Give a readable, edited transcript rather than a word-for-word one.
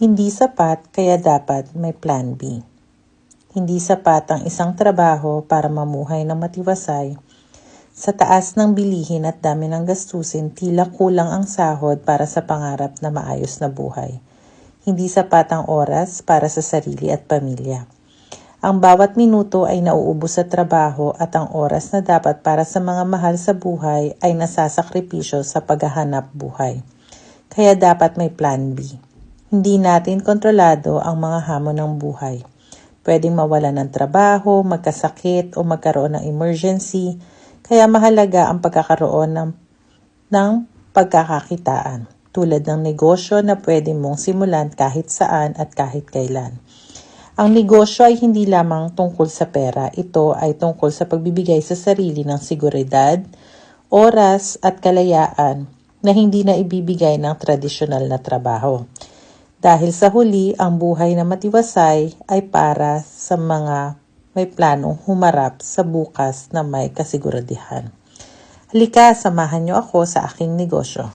Hindi sapat kaya dapat may plan B. Hindi sapat ang isang trabaho para mamuhay ng matiwasay. Sa taas ng bilihin at dami ng gastusin, tila kulang ang sahod para sa pangarap na maayos na buhay. Hindi sapat ang oras para sa sarili at pamilya. Ang bawat minuto ay nauubos sa trabaho at ang oras na dapat para sa mga mahal sa buhay ay nasasakripisyo sa paghahanap buhay. Kaya dapat may plan B. Hindi natin kontrolado ang mga hamon ng buhay. Pwedeng mawalan ng trabaho, magkasakit o magkaroon ng emergency. Kaya mahalaga ang pagkakaroon ng pagkakakitaan. Tulad ng negosyo na pwede mong simulan kahit saan at kahit kailan. Ang negosyo ay hindi lamang tungkol sa pera. Ito ay tungkol sa pagbibigay sa sarili ng seguridad, oras at kalayaan na hindi na ibibigay ng tradisyonal na trabaho. Dahil sa huli, ang buhay na matiwasay ay para sa mga may planong humarap sa bukas na may kasiguradihan. Halika, samahan niyo ako sa aking negosyo.